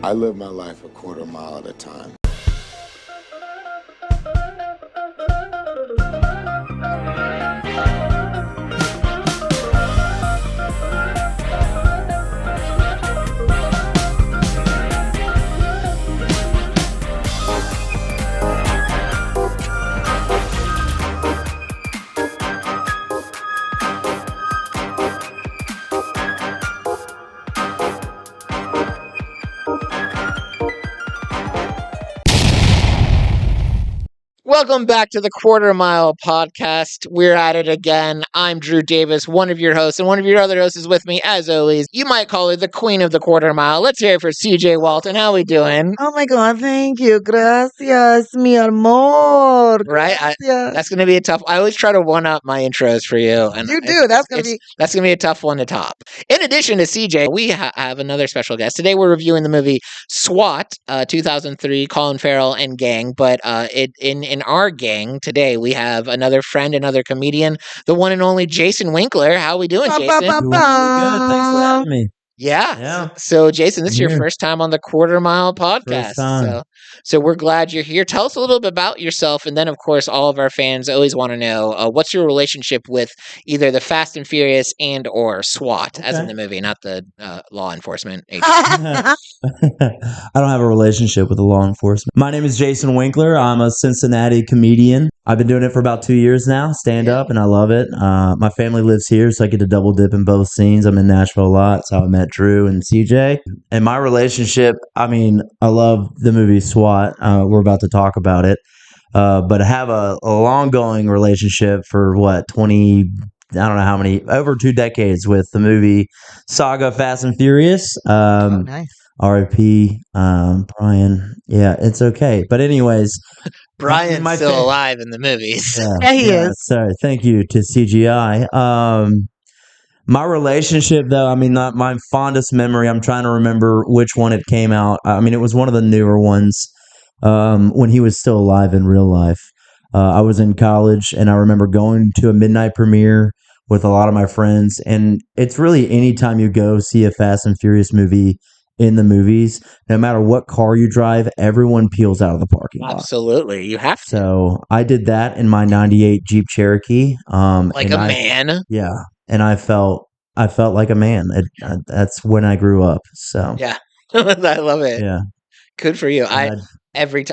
I live my life a quarter mile at a time. Welcome back to the Quarter Mile Podcast. We're at it again. I'm Drew Davis, one of your hosts, and one of your other hosts is with me, as always. You might call her the Queen of the Quarter Mile. Let's hear it for CJ Walton. How we doing? Oh my God, thank you. Gracias, mi amor. Right? Gracias. That's going to be a tough. I always try to one up my intros for you, and You do. That's gonna be a tough one to top. In addition to CJ, we have another special guest today. We're reviewing the movie S.W.A.T. 2003, Colin Farrell and gang. But in our gang today, we have another friend, another comedian, the one and only Jason Winkler. How we doing, Jason? Doing really good. Thanks for having me. Yeah. So, Jason, this is your first time on the Quarter Mile Podcast. First time. So we're glad you're here. Tell us a little bit about yourself, and then, of course, all of our fans always want to know what's your relationship with either the Fast and Furious and or SWAT, as in the movie, not the law enforcement agency. I don't have a relationship with the law enforcement. My name is Jason Winkler. I'm a Cincinnati comedian. I've been doing it for about 2 years now, stand up, and I love it. My family lives here, so I get to double dip in both scenes. I'm in Nashville a lot. That's how I met Drew and CJ. And my relationship, I mean, I love the movie SWAT. We're about to talk about it. But I have a long-going relationship for, 20, I don't know how many, over 2 decades with the movie saga Fast and Furious. nice. R.I.P. Brian. Yeah, it's okay. But anyways, Brian's still alive in the movies. Yeah, he is. Sorry. Thank you to CGI. My relationship, though, I mean, my fondest memory, I'm trying to remember which one it came out. I mean, it was one of the newer ones when he was still alive in real life. I was in college, and I remember going to a midnight premiere with a lot of my friends. And it's really anytime you go see a Fast and Furious movie in the movies, no matter what car you drive, everyone peels out of the parking lot. Absolutely. You have to. So I did that in my 98 Jeep Cherokee. Like a man. Yeah. And I felt like a man. That's when I grew up. So yeah, I love it. Yeah, good for you. Every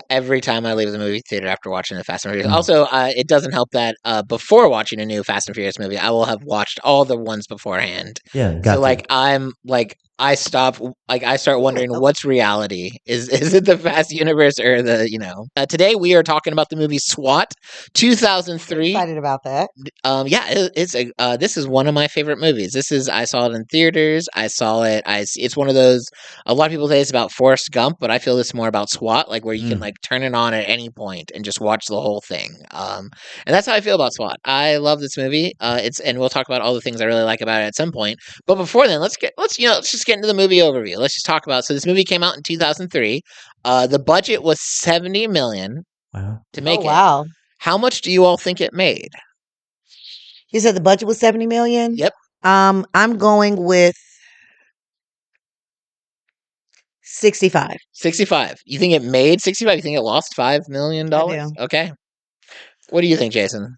time I leave the movie theater after watching the Fast and Furious. Also, it doesn't help that before watching a new Fast and Furious movie, I will have watched all the ones beforehand. Yeah, so I start wondering what's reality. Is it the Fast universe or the Today we are talking about the movie SWAT 2003. Excited about that. This is one of my favorite movies. I saw it in theaters. I saw it. It's one of those. A lot of people say it's about Forrest Gump, but I feel it's more about SWAT, like where you can like turn it on at any point and just watch the whole thing. And that's how I feel about SWAT. I love this movie. And we'll talk about all the things I really like about it at some point. But before then, let's just get into the movie overview. Let's just talk about. So this movie came out in 2003. The budget was $70 million to make it. Wow. How much do you all think it made? You said the budget was $70 million? Yep. I'm going with 65. 65. You think it made 65? You think it lost $5 million? I do. Okay. What do you think, Jason?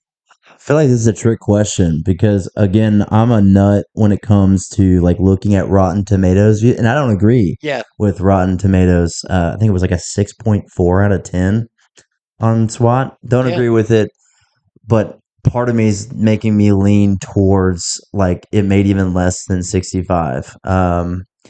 I feel like this is a trick question because, again, I'm a nut when it comes to like looking at Rotten Tomatoes, and I don't agree with Rotten Tomatoes. I think it was like a 6.4 out of 10 on SWAT. Don't agree with it, but part of me is making me lean towards like it made even less than 65.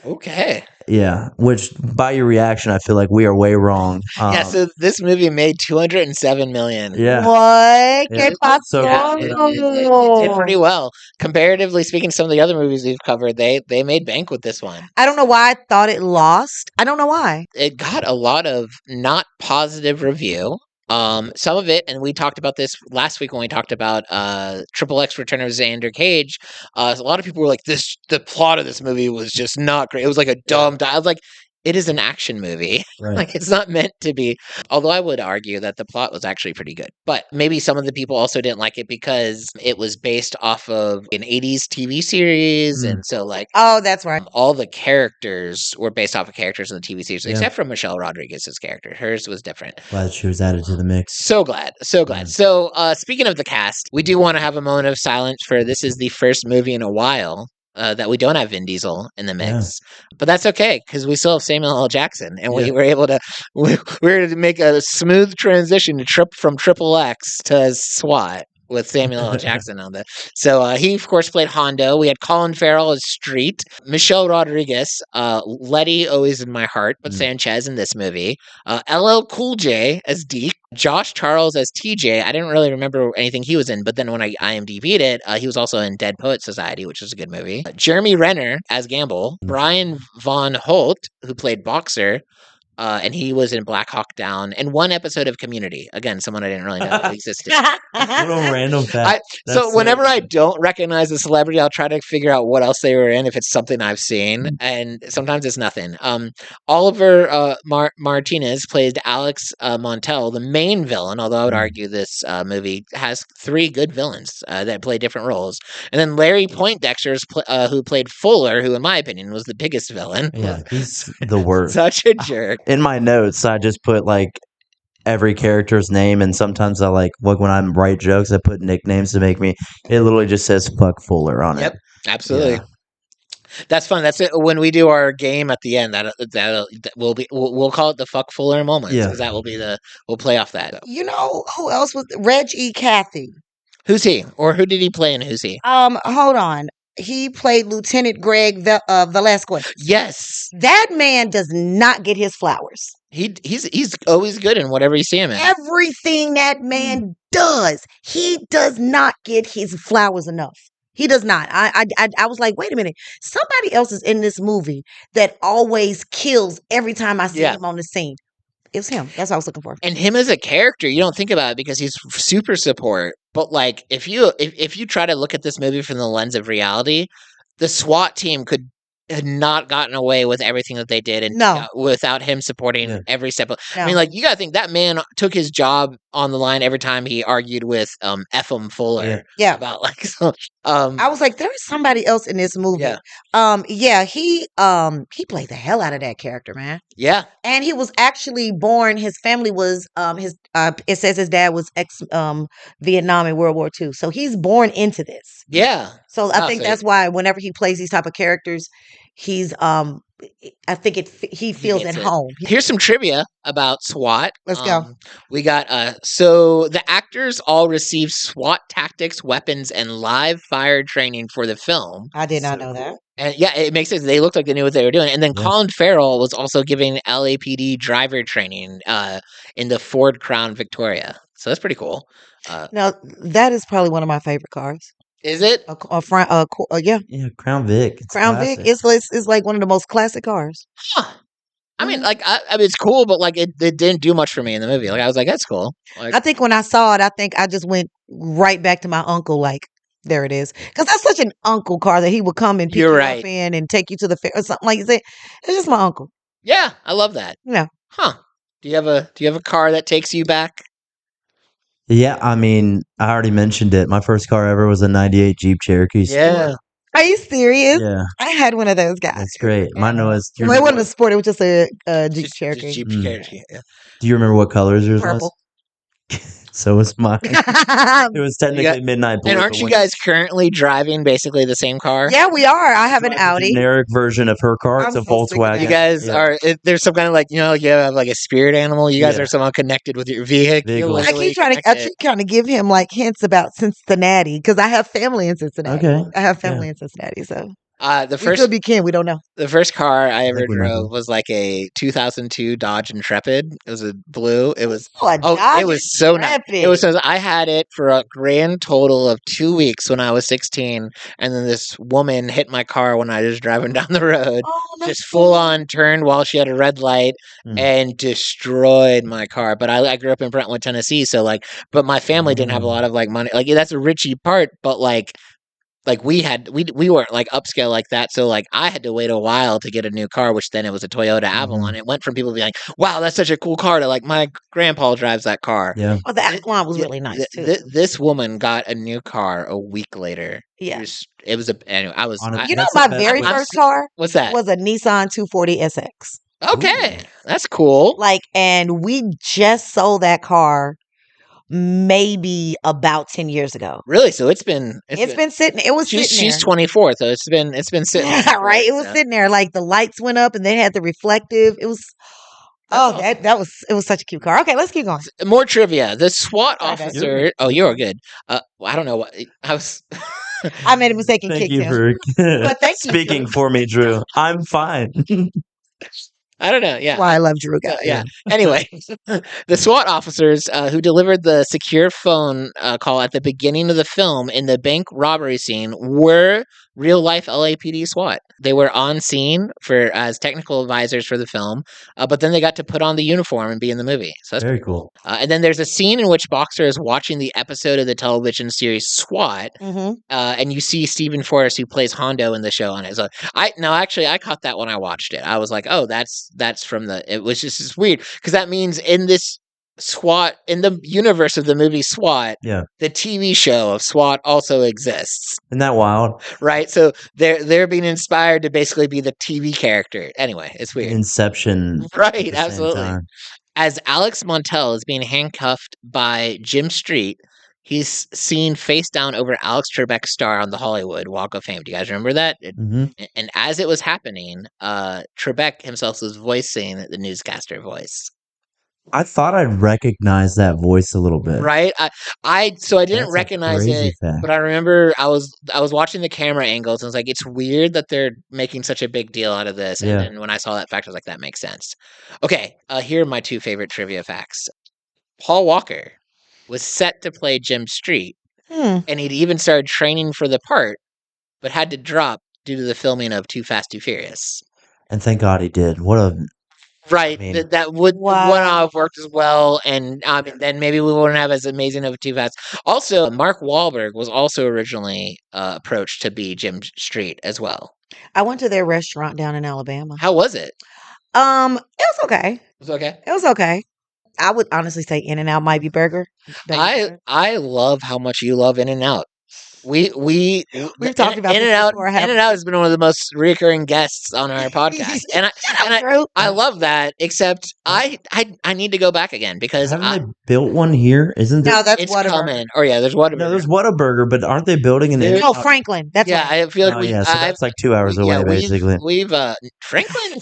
Okay. Yeah, which by your reaction, I feel like we are way wrong. So this movie made $207 million. Yeah. What? Yeah. It did pretty well. Comparatively speaking, some of the other movies we've covered, they made bank with this one. I don't know why I thought it lost. I don't know why. It got a lot of not positive review. Some of it, and we talked about this last week when we talked about XXX Return of Xander Cage. A lot of people were like, the plot of this movie was just not great. It was like a dumb I was like, it is an action movie. Right. Like it's not meant to be. Although I would argue that the plot was actually pretty good. But maybe some of the people also didn't like it because it was based off of an 80s TV series. And so like Oh, that's right. all the characters were based off of characters in the TV series, Yeah. except for Michelle Rodriguez's character. Hers was different. Glad she was added to the mix. So glad. So glad. So speaking of the cast, we do want to have a moment of silence for this is the first movie in a while that we don't have Vin Diesel in the mix, but that's okay because we still have Samuel L. Jackson, and we were able to we were able to make a smooth transition to from Triple X to SWAT with Samuel L. Jackson on that. So he of course played Hondo. We had Colin Farrell as Street, Michelle Rodriguez, Letty always in my heart, but Sanchez in this movie, LL Cool J as Deke, Josh Charles as TJ. I didn't really remember anything he was in, but then when I IMDb'd it, he was also in Dead Poet Society, which was a good movie. Jeremy Renner as Gamble, Brian Von Holt, who played Boxer, and he was in Black Hawk Down and one episode of Community. Again, someone I didn't really know existed. What a random fact. So whenever I don't recognize a celebrity, I'll try to figure out what else they were in if it's something I've seen, and sometimes it's nothing. Oliver Martinez plays Alex Montel, the main villain, although I would argue this movie has 3 good villains that play different roles. And then Larry Poindexter, who played Fuller, who in my opinion was the biggest villain. Yeah, he's the worst. Such a jerk. In my notes, I just put like every character's name, and sometimes I like when I write jokes, I put nicknames to make me. It literally just says "fuck Fuller" on it. Yep, absolutely. Yeah. That's fun. That's it. When we do our game at the end, that will be we'll call it the "fuck Fuller" moments because that will be we'll play off that. You know who else was Reg E. Cathy? Who's he, or who did he play, and who's he? Hold on. He played Lieutenant Greg Velasquez. Yes, that man does not get his flowers. He's always good in whatever you see him in. Everything that man does, he does not get his flowers enough. He does not. I was like, wait a minute. Somebody else is in this movie that always kills every time I see him on the scene. It's him. That's what I was looking for. And him as a character, you don't think about it because he's super support. But like, if you try to look at this movie from the lens of reality, the SWAT team had not gotten away with everything that they did, and without him supporting every step. I mean, like you got to think that man took his job on the line every time he argued with F.M. Fuller. Yeah, about like. So, I was like, there is somebody else in this movie. He played the hell out of that character, man. Yeah, and he was actually born. His family was it says his dad was Vietnam in World War II, so he's born into this. Yeah. So I think that's why whenever he plays these type of characters, he's I think he feels at home. Here's some trivia about SWAT. Let's go. We got so the actors all received SWAT tactics, weapons, and live fire training for the film. I did not know that. And yeah, it makes sense. They looked like they knew what they were doing. And then Colin Farrell was also giving LAPD driver training in the Ford Crown Victoria. So that's pretty cool. Now that is probably one of my favorite cars. Is it? Yeah. Yeah, Crown Vic. Crown Vic. It's like one of the most classic cars. Huh. I mean, like, I mean, it's cool, but like, it didn't do much for me in the movie. Like, I was like, that's cool. Like, I think when I saw it, I just went right back to my uncle. Like, there it is, because that's such an uncle car that he would come and pick you up in and take you to the fair or something like that. It's just my uncle. Yeah, I love that. Yeah. Huh. Do you have a car that takes you back? Yeah, I mean, I already mentioned it. My first car ever was a 98 Jeep Cherokee Sport. Yeah. Are you serious? Yeah. I had one of those guys. That's great. Mine was... It wasn't a Sport. It was just a Jeep Cherokee. Just Jeep Cherokee, yeah. Do you remember what colors yours Purple. was? So was mine. It was technically midnight blue. And aren't you guys currently driving basically the same car? Yeah, we are. I have an Audi. Generic version of her car. It's a Volkswagen. You guys are. There's some kind of like you have like a spirit animal. You guys are somehow connected with your vehicle. I keep trying to give him like hints about Cincinnati because I have family in Cincinnati. Okay. I have family in Cincinnati, so. The first could be Ken. We don't know. The first car I ever drove was like a 2002 Dodge Intrepid. It was a blue. It was it was so nice. It was so I had it for a grand total of 2 weeks when I was 16, and then this woman hit my car when I was driving down the road, just full on turned while she had a red light and destroyed my car. But I grew up in Brentwood, Tennessee, so like, but my family didn't have a lot of like money. Like that's a Richie part, but like. like we weren't like upscale like that, so like I had to wait a while to get a new car, which then it was a Toyota Avalon. It went from people being like, "Wow, that's such a cool car," to like, "My grandpa drives that car." Yeah. Oh, the Avalon was really nice too. This woman got a new car a week later. Yeah. It was a anyway. I was You know, That's my the best very way. first car what's that? was a Nissan 240 SX. Okay, that's cool. Like, and we just sold that car maybe about 10 years ago. Really? So it's been sitting. It was she's sitting there. 24, so it's been sitting. Yeah, right. It was so. sitting there. Like the lights went up and they had the reflective. It was. That's awesome. It was such a cute car. Okay, let's keep going. More trivia. The SWAT Sorry, babe. officer. Oh, you're good. I don't know what I was. I made a mistake and Thank kicked you him. for But thank you. speaking for me, Drew. I'm fine. I don't know. Yeah. That's why I love Drew, guys. Yeah. Anyway, the SWAT officers who delivered the secure phone call at the beginning of the film in the bank robbery scene were real life LAPD SWAT. They were on scene as technical advisors for the film, but then they got to put on the uniform and be in the movie. So that's very cool. And then there's a scene in which Boxer is watching the episode of the television series SWAT, and you see Stephen Forrest, who plays Hondo in the show, on it. So I caught that when I watched it. I was like, oh, that's from the. It was just weird because that means in this SWAT, in the universe of the movie SWAT, the TV show of SWAT also exists. Isn't that wild? Right. So they're being inspired to basically be the TV character. Anyway, it's weird. Inception. Right. Absolutely. As Alex Montel is being handcuffed by Jim Street, he's seen face down over Alex Trebek's star on the Hollywood Walk of Fame. Do you guys remember that? And as it was happening, Trebek himself was voicing the newscaster voice. I thought I'd recognize that voice a little bit. Right. I didn't recognize it, but I remember I was watching the camera angles and I was like, it's weird that they're making such a big deal out of this. And then when I saw that fact, I was like, that makes sense. Okay, here are my two favorite trivia facts. Paul Walker was set to play Jim Street, and he'd even started training for the part, but had to drop due to the filming of Too Fast, Too Furious. And thank God he did. What a... Right, I mean, that would not have worked as well, and then maybe we wouldn't have as amazing of a Too Fast. Also, Mark Wahlberg was also originally approached to be Jim Street as well. I went to their restaurant down in Alabama. How was it? It was okay. It was okay. It was okay. I would honestly say In-N-Out might be better. I love how much you love In-N-Out. We've talked about In-N-Out. In-N-Out has been one of the most recurring guests on our podcast, and I love that. Except I need to go back again because haven't they built one here? Isn't there? No, that's it's coming. Oh yeah, there's Whataburger. No, there's Whataburger, but aren't they building an? No, Franklin. That's I feel like so that's like 2 hours away, basically. We've Franklin.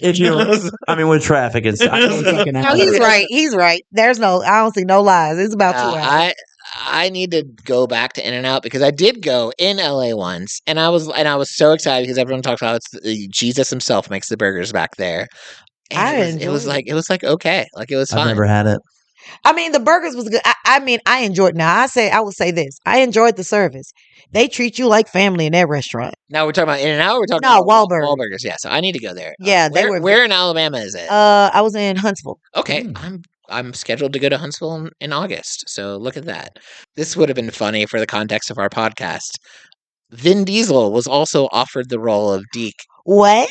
If you, with traffic, it's. No, he's right. He's right. I don't see no lies. It's about 2 hours. I need to go back to In-N-Out because I did go in LA once, and I was so excited because everyone talks about Jesus himself makes the burgers back there. And it was like okay, like it was fine. I've never had it. I mean, the burgers was good. I enjoyed. Now I will say this: I enjoyed the service. They treat you like family in that restaurant. Now we're talking about In-N-Out. Or we're talking about Wahlburgers. Yeah, so I need to go there. Yeah, where in Alabama is it? I was in Huntsville. Okay, I'm scheduled to go to Huntsville in August, so look at that. This would have been funny for the context of our podcast. Vin Diesel was also offered the role of Deke. What?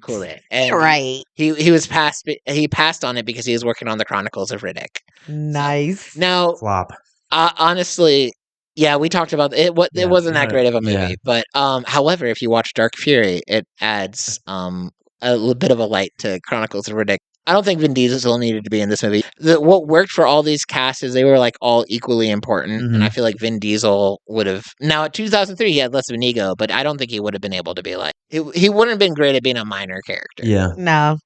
Cool. And right. He was passed. He passed on it because he was working on the Chronicles of Riddick. Nice. Now, flop. Honestly, yeah, we talked about it. It wasn't that great of a movie, but however, if you watch Dark Fury, it adds a little bit of a light to Chronicles of Riddick. I don't think Vin Diesel needed to be in this movie. What worked for all these casts is they were like all equally important, and I feel like Vin Diesel would have. Now, at 2003, he had less of an ego, but I don't think he would have been able to be like he wouldn't have been great at being a minor character. Yeah, no.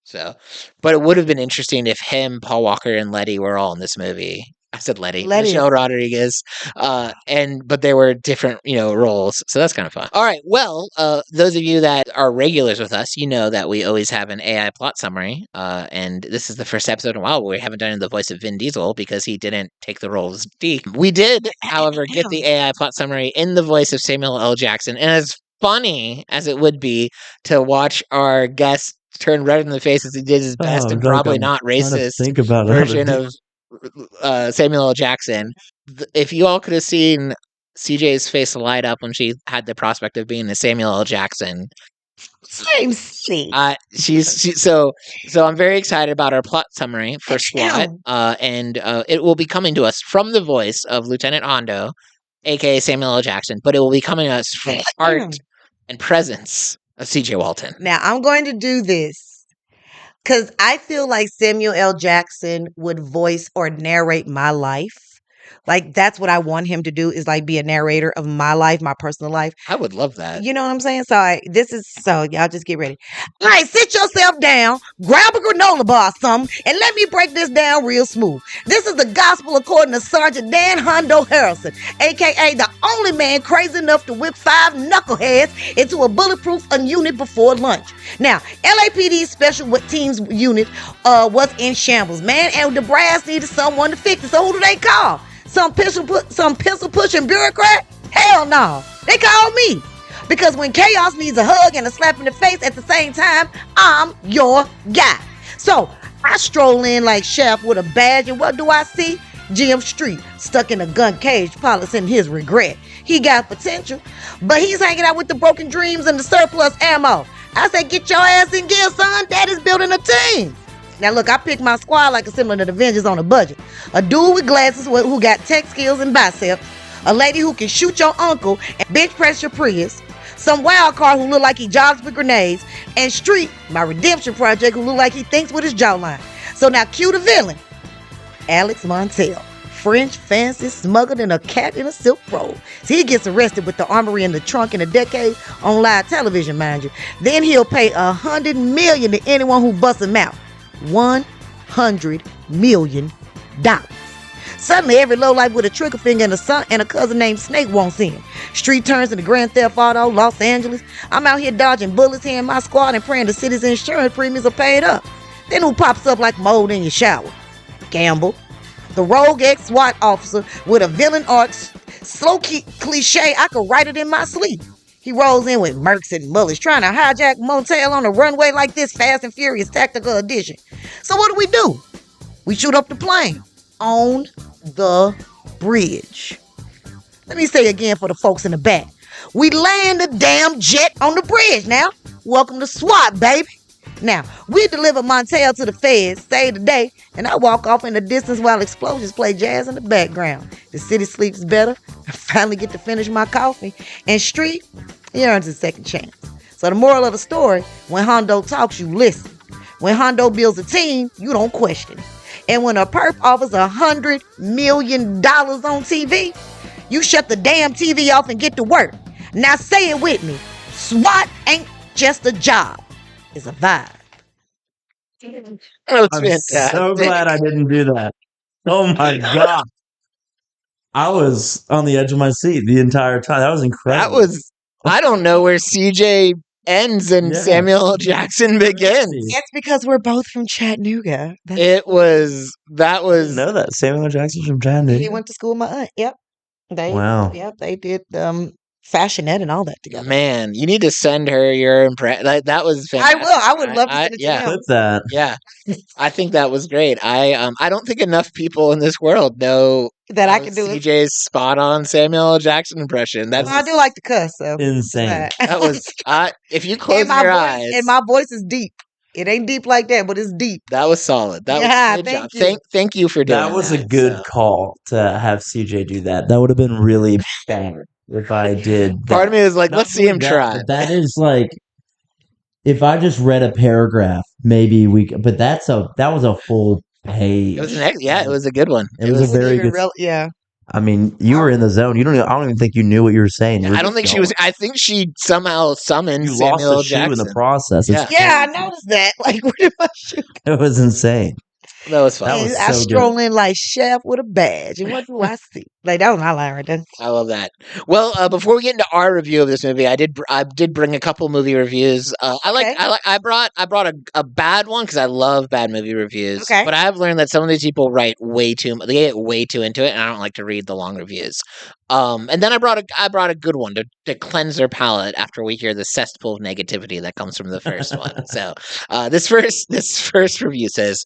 So, but it would have been interesting if him, Paul Walker, and Letty were all in this movie. I said Letty. Michelle Rodriguez, but they were different, roles. So that's kind of fun. All right. Well, those of you that are regulars with us, you know that we always have an AI plot summary. And this is the first episode in a while where we haven't done the voice of Vin Diesel because he didn't take the role as Deke. We did, however, get the AI plot summary in the voice of Samuel L. Jackson. And as funny as it would be to watch our guest turn red in the face as he did his best and probably not racist version of Samuel L. Jackson. If you all could have seen CJ's face light up when she had the prospect of being a Samuel L. Jackson. Same silly. So I'm very excited about our plot summary for SWAT, and it will be coming to us from the voice of Lieutenant Hondo, aka Samuel L. Jackson, but it will be coming to us from the heart and presence of CJ Walton. Now I'm going to do this because I feel like Samuel L. Jackson would voice or narrate my life. Like that's what I want him to do is like be a narrator of my life, my personal life. I would love that. You know what I'm saying? So y'all just get ready. All right, sit yourself down, grab a granola bar or something, and let me break this down real smooth. This is the gospel according to Sergeant Dan Hondo Harrison, aka the only man crazy enough to whip 5 knuckleheads into a bulletproof unit before lunch. Now, LAPD's special teams unit was in shambles, man, and the brass needed someone to fix it. So who do they call? Some pistol pushing bureaucrat? Hell no. They call me. Because when chaos needs a hug and a slap in the face at the same time, I'm your guy. So I stroll in like Chef with a badge, and what do I see? Jim Street stuck in a gun cage, polishing his regret. He got potential, but he's hanging out with the broken dreams and the surplus ammo. I say, get your ass in gear, son. Daddy's building a team. Now look, I picked my squad like a similar to the Avengers on a budget. A dude with glasses who got tech skills and biceps. A lady who can shoot your uncle and bench press your Prius. Some wild card who look like he jogs with grenades. And Street, my redemption project, who look like he thinks with his jawline. So now cue the villain. Alex Montel. French, fancy, smuggled in a cat in a silk robe. So he gets arrested with the armory in the trunk in a decade on live television, mind you. Then he'll pay $100 million to anyone who busts him out. $100 million. Suddenly, every lowlife with a trigger finger and a son and a cousin named Snake wants in. Street turns into Grand Theft Auto, Los Angeles. I'm out here dodging bullets here in my squad and praying the city's insurance premiums are paid up. Then who pops up like mold in your shower? Gamble. The rogue ex-SWAT officer with a villain arc, slow cliche, I could write it in my sleep. He rolls in with mercs and mullets, trying to hijack motel on a runway like this Fast and Furious Tactical Edition. So what do? We shoot up the plane on the bridge. Let me say again for the folks in the back. We land the damn jet on the bridge now. Welcome to SWAT, baby. Now, we deliver Montel to the feds, save the day, and I walk off in the distance while explosions play jazz in the background. The city sleeps better. I finally get to finish my coffee. And Street, he earns his second chance. So the moral of the story, when Hondo talks, you listen. When Hondo builds a team, you don't question it. And when a perp offers $100 million on TV, you shut the damn TV off and get to work. Now say it with me. SWAT ain't just a job. It's a vibe. That was I'm fantastic. so glad I didn't do that. Oh my God. I was on the edge of my seat the entire time. That was That incredible. was, I don't know where CJ ends and Yeah. Samuel L. Jackson begins. That's because we're both from Chattanooga. That I was, didn't know that. Samuel L. Jackson's from Chattanooga. He went to school with my aunt. Yep. Wow. Yep, they did fashionette and all that together. man, you need to send her your impression. That was I fantastic. will. I would love to send it to yeah. him. Clip that. Yeah, I think that was great. I don't think enough people in this world know That I can do it. CJ's spot on Samuel L. Jackson impression. That's Well, I do like to cuss, so Insane. that was if you close and my your voice, eyes, and my voice is deep. It ain't deep like that, but it's deep. that was solid. That Yeah, was good job. thank you. Thank you for doing That was a that. good So, call to have CJ do that. That would have been really bad if I did that. part of me was like, Not let's see only him that, try. but that is like, if I just read a paragraph, maybe but that was a full page. It was it was a good one. It was a very good. Yeah. I mean, you were in the zone. I don't even think you knew what you were saying. You were I don't just think she going. was. I think she somehow summoned You lost Samuel L. the shoe in Jackson. the process. It's Yeah, I noticed that. Like, where did my shoe It was insane. That was fun. That was I so stroll in like Chef with a badge. And what do I see? Like, that was my line right there. I love that. Well, before we get into our review of this movie, I did bring a couple movie reviews. I brought a bad one because I love bad movie reviews. Okay. But I have learned that some of these people write way too. They get way too into it, and I don't like to read the long reviews. And then I brought a good one to cleanse their palate after we hear the cesspool of negativity that comes from the first one. So this first review says,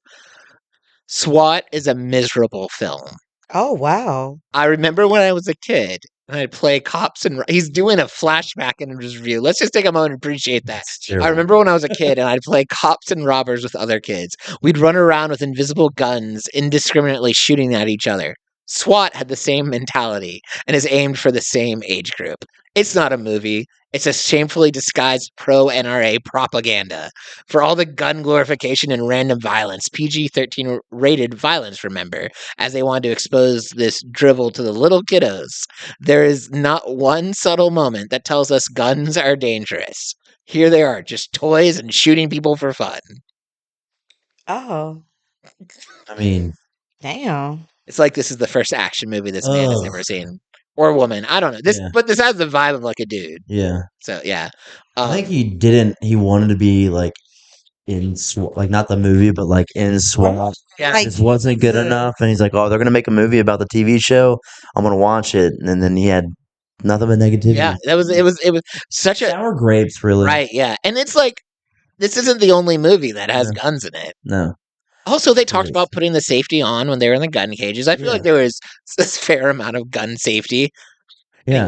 SWAT is a miserable film. Oh, wow. I remember when I was a kid, And I'd play cops and he's doing a flashback in his review. Let's just take a moment and appreciate that. I remember when I was a kid and I'd play cops and robbers with other kids. We'd run around with invisible guns, indiscriminately shooting at each other. SWAT had the same mentality and is aimed for the same age group. It's not a movie. It's a shamefully disguised pro-NRA propaganda. For all the gun glorification and random violence, PG-13 rated violence, remember, as they wanted to expose this drivel to the little kiddos. There is not one subtle moment that tells us guns are dangerous. Here they are, just toys and shooting people for fun. Oh, I mean, damn. It's like this is the first action movie this man has ever seen. Or woman. I don't know. But this has the vibe of like a dude. yeah. So, yeah. I think he wanted to be like in SWAT, like not the movie, but like in SWAT. Yeah. Like, This wasn't good enough. And he's like, oh, they're going to make a movie about the TV show. I'm going to watch it. And then he had nothing but negativity. Yeah, it was such a sour grapes, really. right. Yeah, and it's like this isn't the only movie that has guns in it. No. Also, they talked about putting the safety on when they were in the gun cages. I feel like there was a fair amount of gun safety. Yeah.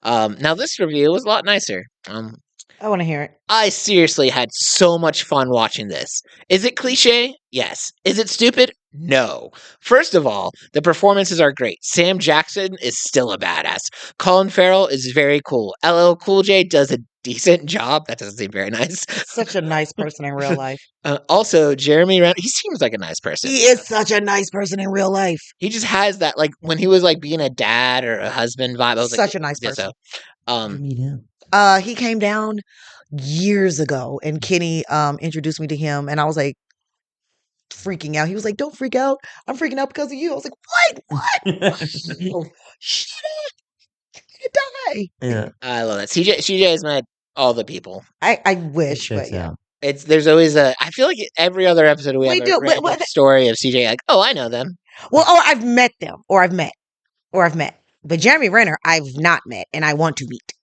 Anyway, now this review was a lot nicer. I want to hear it. I seriously had so much fun watching this. Is it cliche? Yes. Is it stupid? No. First of all, the performances are great. Sam Jackson is still a badass. Colin Farrell is very cool. LL Cool J does a decent job. That doesn't seem very nice. Such a nice person in real life. Also, Jeremy Renner, he seems like a nice person. He is such a nice person in real life. He just has that, like, when he was, like, being a dad or a husband vibe. I was Such like, a nice person. Meet him. He came down years ago, and Kenny introduced me to him, and I was like freaking out. He was like, "Don't freak out. I'm freaking out because of you." I was like, "What? Oh, shut up! You die." Yeah. I love that. CJ has met all the people. I wish, Checks but yeah. out. There's always I feel like every other episode we have a random story of CJ like, oh, I know them. Well, or I've met them, or I've met. But Jeremy Renner, I've not met, and I want to meet.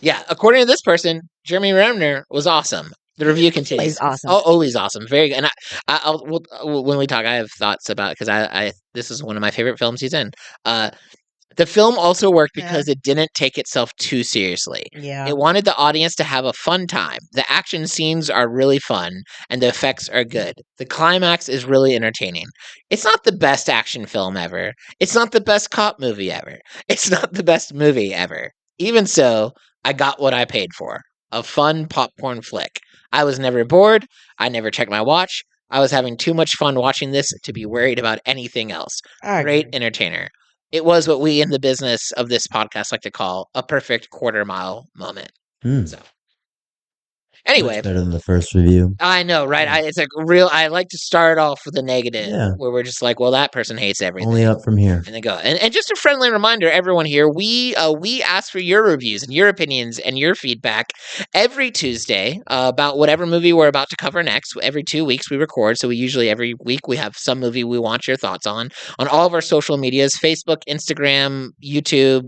Yeah, according to this person, Jeremy Renner was awesome. The review continues. He's awesome. Oh, always awesome. Very good. And I'll when we talk, I have thoughts about it because I this is one of my favorite films he's in. The film also worked because it didn't take itself too seriously. Yeah. It wanted the audience to have a fun time. The action scenes are really fun, and the effects are good. The climax is really entertaining. It's not the best action film ever. It's not the best cop movie ever. It's not the best movie ever. Even so, I got what I paid for. A fun popcorn flick. I was never bored. I never checked my watch. I was having too much fun watching this to be worried about anything else. Great entertainer. It was what we in the business of this podcast like to call a perfect quarter mile moment. So, anyway, much better than the first review. I know, right? I like to start off with a negative where we're just like, well, that person hates everything. Only up from here. And then go. And just a friendly reminder, everyone here, we ask for your reviews and your opinions and your feedback every Tuesday about whatever movie we're about to cover next. Every 2 weeks we record, so we usually every week we have some movie we want your thoughts on all of our social medias, Facebook, Instagram, YouTube,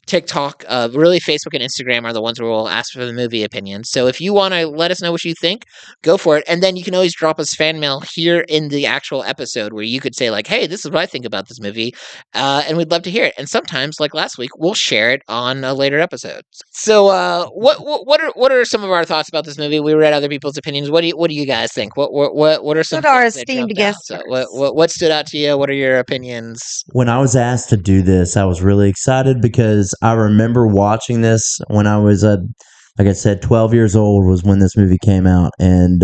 TikTok, really Facebook and Instagram are the ones where we'll ask for the movie opinions. So if you want to let us know what you think, go for it. And then you can always drop us fan mail here in the actual episode where you could say like, hey, this is what I think about this movie. And we'd love to hear it. And sometimes, like last week, we'll share it on a later episode. So what are some of our thoughts about this movie? We read other people's opinions. What do you guys think? What are some What are things that esteemed jumped out? guests? So what stood out to you? What are your opinions? When I was asked to do this, I was really excited because I remember watching this when I was, like I said, 12 years old was when this movie came out. And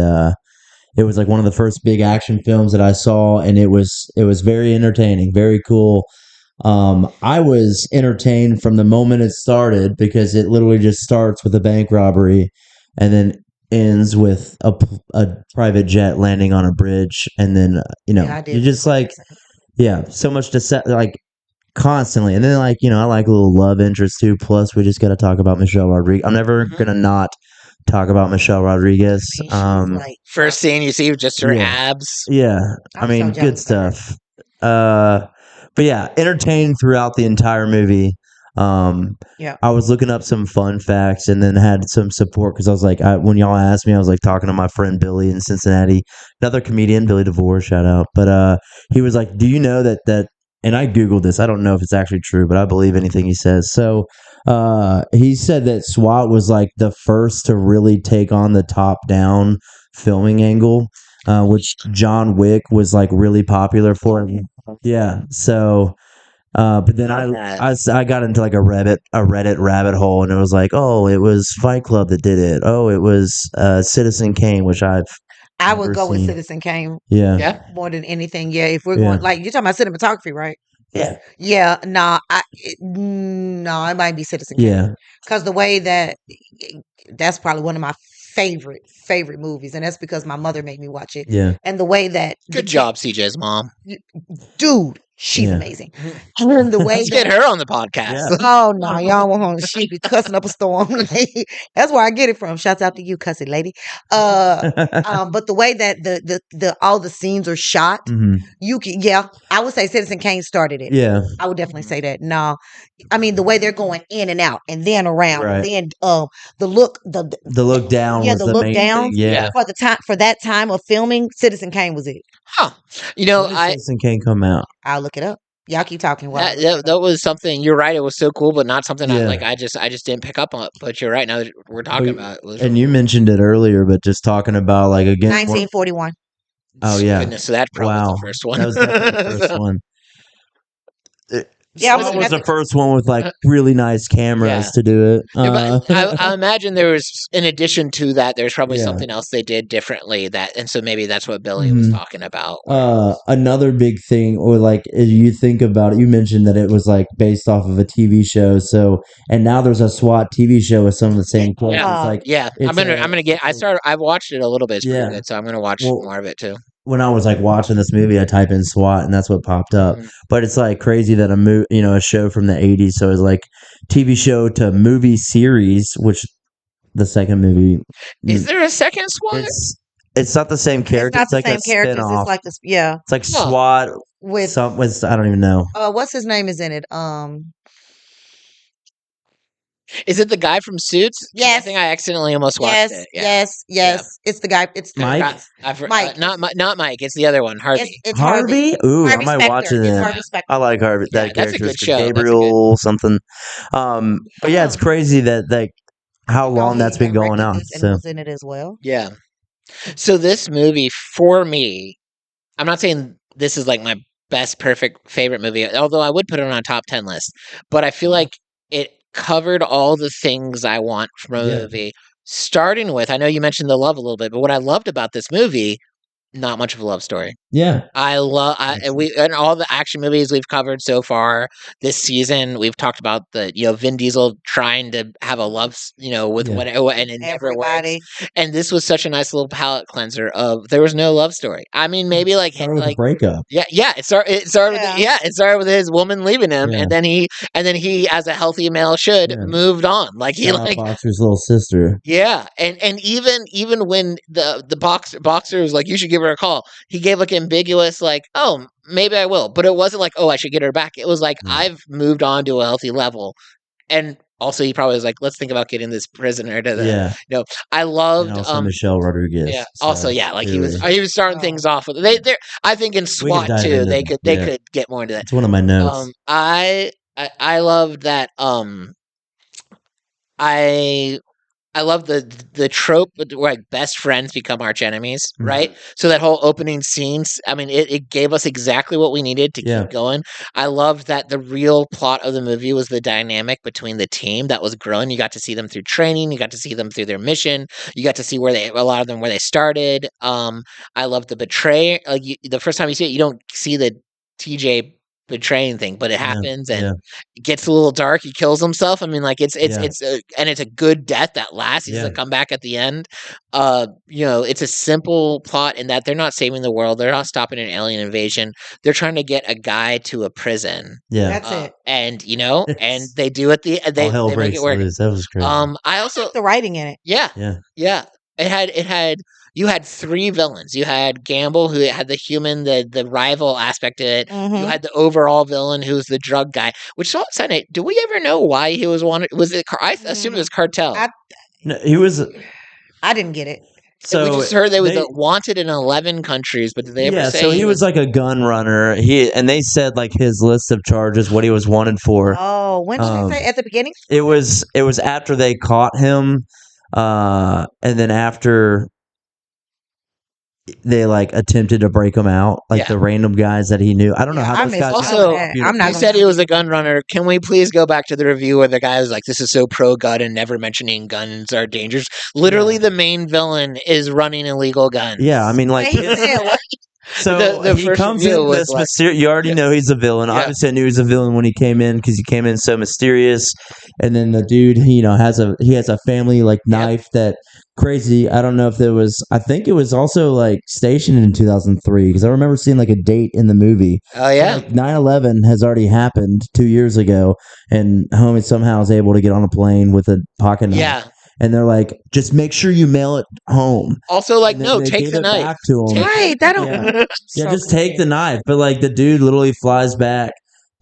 it was like one of the first big action films that I saw. And it was very entertaining, very cool. I was entertained from the moment it started because it literally just starts with a bank robbery and then ends with a private jet landing on a bridge. And then, you're just like, so much to say, like, constantly. And then, like, I like a little love interest too. Plus, we just got to talk about Michelle Rodriguez. I'm never going to not talk about Michelle Rodriguez. First scene you see, just her abs. Yeah. I mean, good stuff. But yeah, entertained throughout the entire movie. I was looking up some fun facts and then had some support because I was like, when y'all asked me, I was like talking to my friend Billy in Cincinnati, another comedian, Billy DeVore, shout out. But he was like, "Do you know that and I Googled this. I don't know if it's actually true, but I believe anything he says. So he said that SWAT was like the first to really take on the top-down filming angle, which John Wick was like really popular for. Yeah. So, but then I got into like a Reddit rabbit hole, and it was like, oh, it was Fight Club that did it. Oh, it was Citizen Kane, which I would never go with seen. Citizen Kane Yeah. more than anything. Yeah, if we're Yeah. going like you're talking about cinematography, right? Yeah. Yeah, no, it might be Citizen Kane Yeah. because the way that's probably one of my favorite movies, and that's because my mother made me watch it. Yeah. And the way that Good job, CJ's mom. dude, she's Yeah. amazing. And the way Let's get her on the podcast. Yeah. oh no, y'all want her? She be cussing up a storm. That's where I get it from. Shouts out to you, cussy lady. But the way that the all the scenes are shot, Mhm. you can I would say Citizen Kane started it. Yeah. I would definitely say that. No, I mean the way they're going in and out and then around Right. and then the look The look down was the the look main down thing. Yeah. for that time of filming, Citizen Kane was it. Huh. You know, When did Citizen Kane come out? I'll look it up. Y'all keep talking while I look that, it that up. was something. You're right. It was so cool, but not something Yeah. I just didn't pick up on. But you're right. Now that we're talking about it, it was And you mentioned it earlier, but just talking about like again. 1941. Oh yeah. Goodness, so that probably was Wow. the first one. That was definitely the first one. Yeah, I was SWAT looking was at the first one with like really nice cameras to do it. Yeah, but I imagine there was, in addition to that, there's probably Yeah. something else they did differently. And so maybe that's what Billy was talking about. Another big thing, or like as you think about it, you mentioned that it was like based off of a TV show. So, and now there's a SWAT TV show with some of the same characters. Yeah, Like, yeah. I'm gonna get. I've watched it a little bit. It's pretty good, so I'm gonna watch more of it too. When I was like watching this movie, I type in SWAT and that's what popped up. But it's like crazy that a show from the 80s. So it's like TV show to movie series, which the second movie is there a second SWAT? It's not the same character. It's not the like same a characters. spin-off. It's like this. Yeah, It's like SWAT with I don't even know. what's his name is in it? Is it the guy from Suits? Yes. I think I accidentally almost watched it. Yeah. Yes. It's the guy. It's the Mike? Mike. Not Mike. It's the other one, Harvey. It's Harvey? Ooh, Harvey I might watch Specter. it. It's Then. Harvey Specter. I like Harvey. Yeah, That that's a character. good show. Gabriel something. But yeah, it's crazy that how long that's been going on. And was in it as well. Yeah. So this movie, for me, I'm not saying this is like my best perfect favorite movie, although I would put it on a top 10 list, but I feel like it covered all the things I want from a movie, starting with, I know you mentioned the love a little bit, but what I loved about this movie, not much of a love story. Yeah. And all the action movies we've covered so far this season, we've talked about Vin Diesel trying to have a love, with whatever, and it never works. And this was such a nice little palate cleanser of there was no love story. I mean, maybe like a breakup. Yeah. It started with his woman leaving him, and then he, as a healthy male should, moved on. Like he Boxer's little sister. Yeah, and even when the boxer was like, you should give her a call, he gave like ambiguous like, oh, maybe I will, but it wasn't like, oh, I should get her back. It was like, I've moved on to a healthy level. And also he probably was like, let's think about getting this prisoner to the I loved and also Michelle Rodriguez. Yeah. Also, like he was starting things off with they I think in SWAT too, they could get more into that. It's one of my notes. I loved that I love the trope where like best friends become arch enemies, right? So that whole opening scenes, I mean, it gave us exactly what we needed to keep going. I loved that the real plot of the movie was the dynamic between the team that was growing. You got to see them through training, you got to see them through their mission, you got to see a lot of them where they started. I love the betray. Like the first time you see it, you don't see the TJ betraying thing, but it happens and it gets a little dark. He kills himself. I mean, like it's a good death that lasts. He's gonna come back at the end. It's a simple plot in that they're not saving the world. They're not stopping an alien invasion. They're trying to get a guy to a prison. Yeah, that's it. And and they do it. They make it work. That was crazy. I also the writing in it. Yeah. It had you had three villains. You had Gamble, who had the human, the rival aspect of it. You had the overall villain, who was the drug guy. Which all of a do we ever know why he was wanted? Was it? I assume it was cartel. No, he was. I didn't get it. we So just heard they was they- wanted in 11 countries, but did they ever say so he was like a gun runner. And they said like his list of charges, what he was wanted for. Oh, when did they say? At the beginning? It was after they caught him, and then after they like attempted to break him out, like Yeah. the random guys that he knew. I don't know Yeah, how I those missed guys. all Also, that. I'm not you gonna said he lie. was a gun runner. Can we please go back to the review where the guy was like, "This is so pro gun and never mentioning guns are dangerous." Literally, the main villain is running illegal guns. Yeah, I mean, like He said what? so The he first comes review in was this like- mysterious. You already know he's a villain. Yeah. Obviously, I knew he was a villain when he came in because he came in so mysterious. And then the dude, has a family like knife that crazy. I don't know if there was. I think it was also like stationed in 2003 because I remember seeing like a date in the movie. Oh yeah, Like 9/11 has already happened 2 years ago, and homie somehow is able to get on a plane with a pocket knife. yeah. And they're like, just make sure you mail it home. Also, like, And then no, they take gave the it knife. back to him. Right, that don't. Yeah. Yeah, just take the knife. But like the dude literally flies back.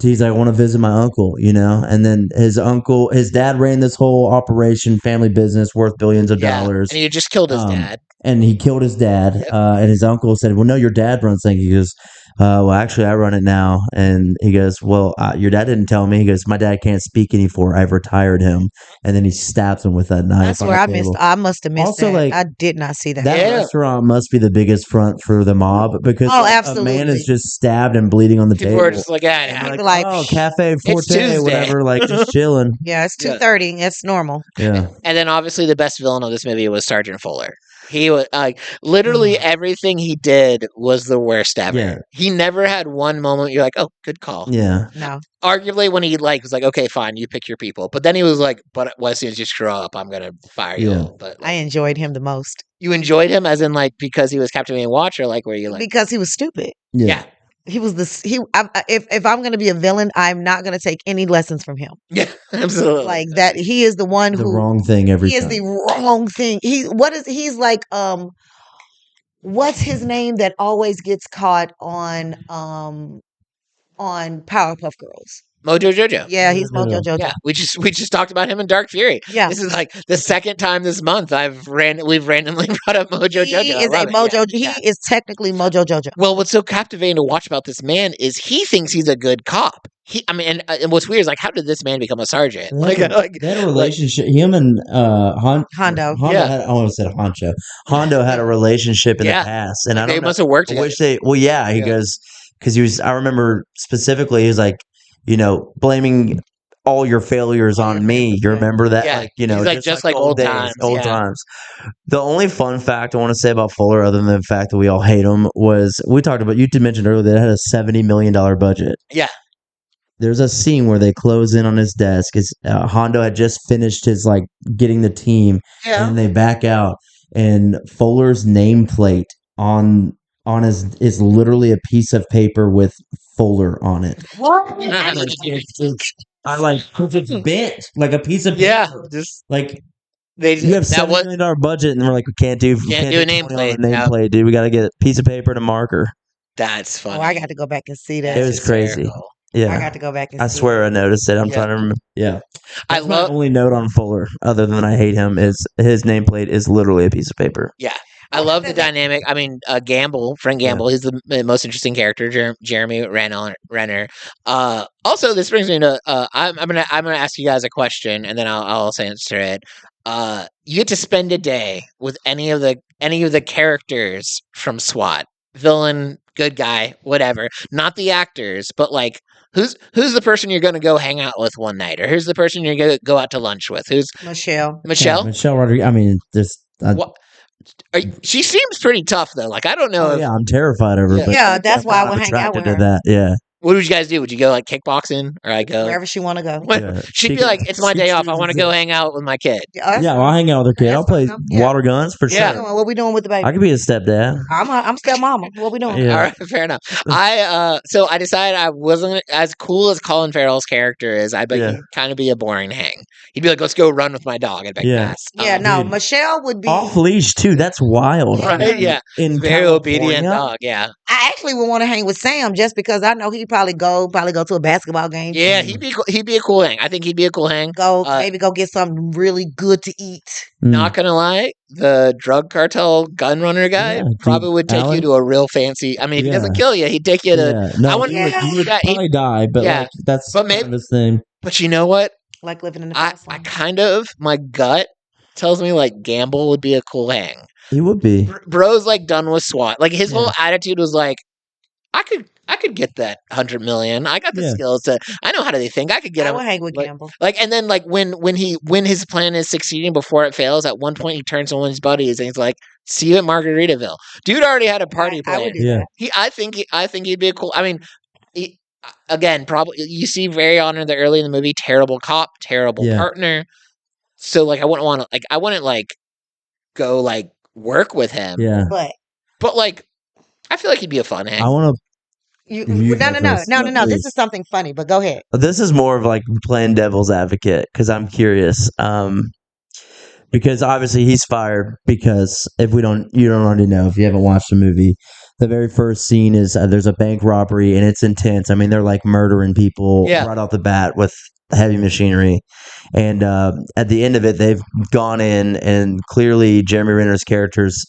He's like, I want to visit my uncle, and then his dad ran this whole operation, family business worth billions of dollars. And he just killed his Um, dad. And he killed his dad. Yep. And his uncle said, well, no, your dad runs things. He goes, well, actually, I run it now. And he goes, well, your dad didn't tell me. He goes, my dad can't speak anymore. I've retired him. And then he stabs him with that knife. That's on where the I missed. table. I must have missed Also, that. like, I did not see that. That Yeah. restaurant must be the biggest front for the mob because Oh, like, a absolutely. man is just stabbed and bleeding on the People table. were just like, And yeah, they're People like, like, oh, Cafe Forte, Tuesday. whatever, like just chilling. Yeah, it's Yeah. 2:30. It's normal. Yeah. And then obviously the best villain of this movie was Sergeant Fuller. He was like literally everything he did was the worst ever. Yeah. He never had one moment you're like, oh, good call. Yeah. No, Arguably when he like was like, okay, fine, you pick your people. But then he was like, but as soon as you screw up, I'm gonna fire you. Yeah. But I like, enjoyed him the most you enjoyed him as in like because he was captivating watch or like where you like because he was stupid. yeah. He was this. If I'm going to be a villain, I'm not going to take any lessons from him. Yeah, absolutely. Like that, he is the one The who wrong thing every he is time. the wrong thing. He's like what's his name that always gets caught on Powerpuff Girls? Mojo Jojo. Yeah, he's Mojo Jojo. Yeah, we just talked about him in Dark Fury. Yeah. This is like the second time this month we've randomly brought up Mojo Jojo. He I is a love it. Mojo. Yeah. He is technically Mojo Jojo. Well, what's so captivating to watch about this man is he thinks he's a good cop. And what's weird is like, how did this man become a sergeant? They had a relationship. Him and Hondo. Yeah. I almost said Honcho. Hondo had a relationship in Yeah. the past, and I They don't know. must have worked I together. wish they. Well, yeah, he Yeah. goes because he was. I remember specifically. He was like, blaming all your failures on me. You remember that? Yeah. Like, He's like, just like old times, Old yeah. times. The only fun fact I want to say about Fuller, other than the fact that we all hate him, was we talked about. You did mention earlier that it had a $70 million budget. Yeah. There's a scene where they close in on his desk. Hondo had just finished his like getting the team, and they back out, and Fuller's nameplate on his is literally a piece of paper with Fuller on it. What? I like because it's bent like a piece of paper. Yeah, just Like they you have that $70 was million budget, and we're like, we can't do do a 20 on nameplate, a nameplate, dude. We got to get a piece of paper and a marker. that's funny. Oh, I got to go back and see that. It was crazy. hysterical. Yeah, I got to go back and I see swear that. I noticed it. I'm Yeah. trying to remember. Yeah, I that's my love only note on Fuller, other than I hate him, is his nameplate is literally a piece of paper. I love the dynamic. I mean, Frank Gamble, he's the most interesting character. Jeremy Renner. Also, this brings me to. I'm gonna ask you guys a question, and then I'll answer it. You get to spend a day with any of the characters from SWAT, villain, good guy, whatever. Not the actors, but like who's the person you're going to go hang out with one night, or who's the person you're going to go out to lunch with? Who's Michelle. Michelle? Yeah, Michelle Rodriguez. I mean, just. What? She seems pretty tough though. Like I don't know. Oh, if, yeah, I'm terrified of her. Yeah. But Yeah, that's why I would I'm hang out attracted with to her. that. Yeah. What would you guys do? Would you go like kickboxing, or I go? Wherever she want to go. What? Yeah. She'd She be could- like, "It's my she day off. I chooses want to it. go hang out with my kid." Yeah, Yeah, well, I'll hang out with her kid. That's I'll play fine. Yeah. water guns for Yeah. sure. What we doing with the baby? I could be a stepdad. I'm stepmama. What we doing? Yeah. All right, fair enough. So I decided I wasn't as cool as Colin Farrell's character is. I'd Yeah. kind of be a boring hang. He'd be like, "Let's go run with my dog." I'd be like, Yeah. "Pass." Yeah, no, dude. Michelle would be. Off leash too. That's wild. Right? Yeah. In Very obedient California? dog. Yeah. I actually would want to hang with Sam just because I know he'd probably go to a basketball game. Yeah, he'd be a cool hang. I think he'd be a cool hang. Maybe go get something really good to eat. Not gonna lie, the drug cartel gun runner guy probably would take you to a real fancy. I mean, if he doesn't kill you, he'd take you to. Yeah. No, I want he would probably die, but like that's but maybe kind of his thing. But you know what? Like living in the I kind of my gut tells me like Gamble would be a cool hang. He would be. Bro's like done with SWAT. Like his whole attitude was like, I could get that 100 million. I got the skills to. I know how they think. I could get him. I would hang with Gamble. Like, and then like when his plan is succeeding before it fails, at one point he turns to one of his buddies and he's like, "See you at Margaritaville." Dude already had a party plan. I would do that. I think he'd be a cool. I mean, again, probably you see very on in the early in the movie, terrible cop, terrible partner. So like, I wouldn't like go like work with him. Yeah, but like, I feel like he'd be a fun hang. I want to. No. This is something funny, but go ahead. This is more of like playing devil's advocate because I'm curious. Because obviously he's fired because you don't already know if you haven't watched the movie. The very first scene is there's a bank robbery and it's intense. I mean, they're like murdering people right off the bat with heavy machinery. And at the end of it, they've gone in and clearly Jeremy Renner's character's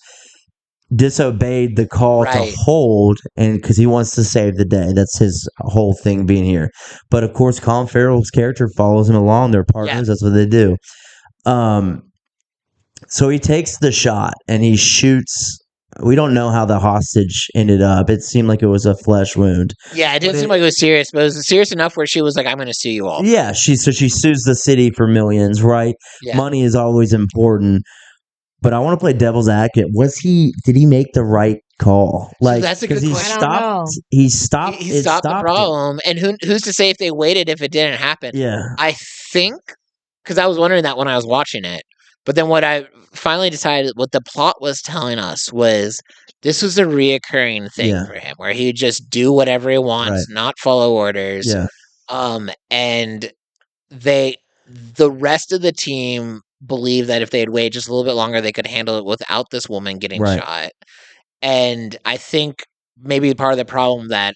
disobeyed the call to hold, and because he wants to save the day. That's his whole thing being here. But of course, Colin Farrell's character follows him along. They're partners. That's what they do. So he takes the shot and he shoots. We don't know how the hostage ended up. It seemed like it was a flesh wound. Yeah, it didn't seem like it was serious, but it was serious enough where she was like, "I'm going to sue you all." Yeah, she sues the city for millions. Right? Yeah. Money is always important. But I want to play devil's advocate. Did he make the right call? Like, that's a good question. He stopped the problem. And who's to say if they waited if it didn't happen? Yeah. I think, because I was wondering that when I was watching it. But then what I finally decided, what the plot was telling us was this was a reoccurring thing for him, where he would just do whatever he wants, not follow orders. Yeah. And the rest of the team believe that if they had waited just a little bit longer, they could handle it without this woman getting shot. And I think maybe part of the problem that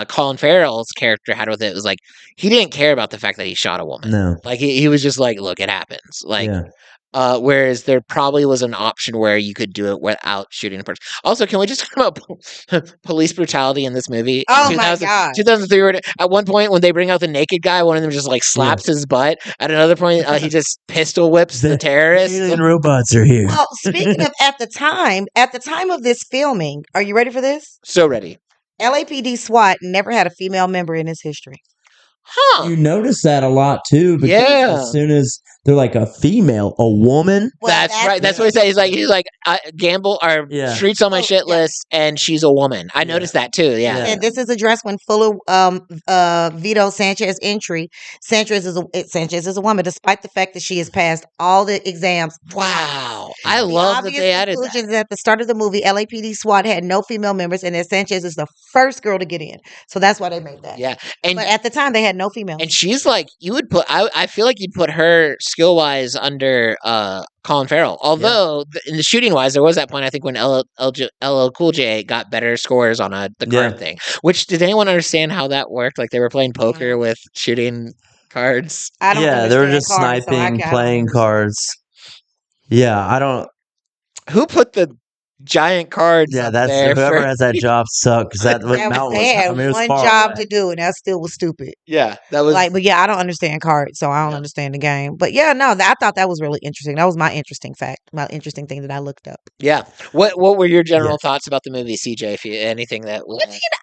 Colin Farrell's character had with it was like he didn't care about the fact that he shot a woman. No, like he was just like, look, it happens. Like. Whereas there probably was an option where you could do it without shooting a person. Also, can we just talk about police brutality in this movie? Oh my God. 2003, at one point when they bring out the naked guy, one of them just like slaps his butt. At another point, he just pistol whips the terrorists. Alien robots are here. Well, speaking of at the time of this filming, are you ready for this? So ready. LAPD SWAT never had a female member in its history. Huh. You notice that a lot too. Because as soon as they're like a woman. Well, that's right. That's what he said. He's like, Gamble are streets on my shit list, and she's a woman. I noticed that too. Yeah. And this is addressed when Fuller vetoed Sanchez's entry. Sanchez is a woman, despite the fact that she has passed all the exams. Wow. I love that they added that. At the start of the movie, LAPD SWAT had no female members, and that Sanchez is the first girl to get in. So that's why they made that. Yeah. But at the time, they had no females. And she's like, you would put, I feel like you'd put her skill wise under Colin Farrell. Although in the shooting wise, there was that point I think when LL Cool J got better scores on the card thing. Which did anyone understand how that worked? Like they were playing poker with shooting cards. I don't. They were just sniping, playing cards. Yeah, I don't. Who put the giant cards? Yeah, that's whoever has that job sucks. That they had one job to do, and that still was stupid. Yeah, that was but I don't understand cards, so I don't understand the game. But I thought that was really interesting. That was my interesting thing that I looked up. Yeah. What were your general thoughts about the movie, CJ? If you anything that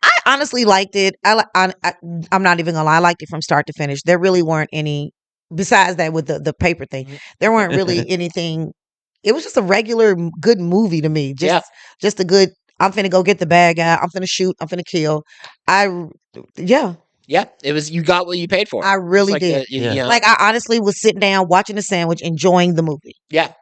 I honestly liked it. I'm not even gonna lie. I liked it from start to finish. There really weren't any besides that with the paper thing. There weren't really anything. It was just a regular good movie to me. Just a good, I'm finna go get the bad guy. I'm finna shoot. I'm finna kill. Yeah, it was, you got what you paid for. I really did. Like I honestly was sitting down watching a sandwich, enjoying the movie. Yeah.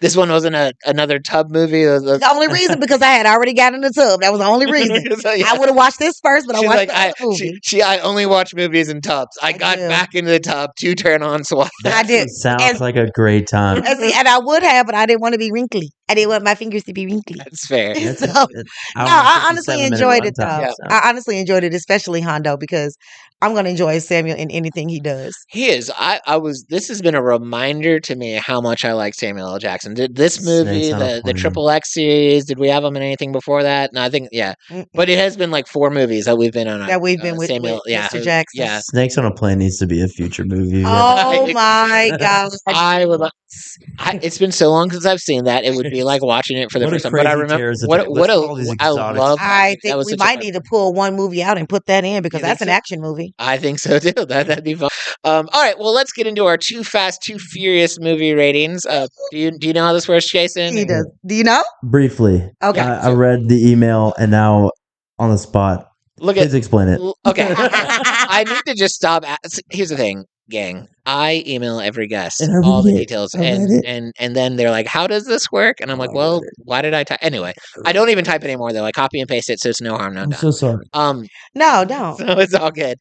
This one wasn't another tub movie. The only reason because I had already got in the tub. That was the only reason. I would have watched this first, but I watched the other movie. I only watch movies in tubs. I got back into the tub to turn on SWAT. I did. Sounds like a great time. And I would have, but I didn't want to be wrinkly. I didn't want my fingers to be wrinkly. That's fair. That's So, it. no, I honestly 57-minute enjoyed it runtime, though. so. I honestly enjoyed it, especially Hondo, because I'm gonna enjoy Samuel in anything he does. He is. This has been a reminder to me how much I like Samuel L. Jackson. Did this movie, Snakes on a the plane. Triple X series, did we have him in anything before that? No, I think, yeah. Mm-mm. But it has been like 4 movies that we've been on. That we've been with Samuel, yeah. Mr. Jackson. Yeah. Snakes on a Plane needs to be a future movie. Oh my God. I would. It's been so long since I've seen that. It would be like watching it for the What a first time. But I crazy remember tears of what it. what Let's a put all these I exotics. love. I that think was we such a might fun- need to pull one movie out and put that in because You think that's an so? action movie. I think so too. That'd be fun. All right. Well, let's get into our Too Fast, Too Furious movie ratings. Do you know how this works, Jason? He does. Do you know? Briefly, Okay. I read the email and now on the spot. Look Please at. explain it. Okay. I need to just stop. Here's the thing, gang. I email every guest And I all read the it. details, I read and, it. and then they're like, "How does this work?" And I'm like, I "Well, read it. why did I type?" Anyway, I don't even type anymore though. I copy and paste it, so it's no harm, no I'm done. so sorry. No, don't. So it's all good.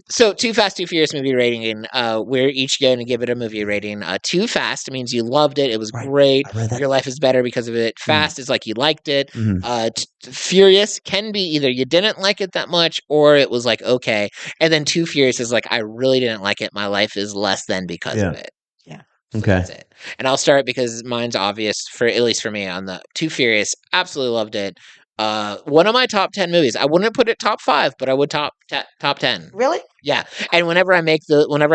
So Too Fast, Too Furious movie rating. We're each going to give it a movie rating. Too Fast means you loved it. It was Right. great. I read that. Your life is better because of it. Fast is like you liked it. Mhm. Furious can be either you didn't like it that much or it was like okay. And then Too Furious is like I really didn't like it. My life is less than because of Yeah. it. Yeah. So Okay. that's it. And I'll start because mine's obvious for at least for me on the Too Furious. Absolutely loved it. One of my top 10 movies. I wouldn't put it top 5, but I would top 10. Really? Yeah. And whenever I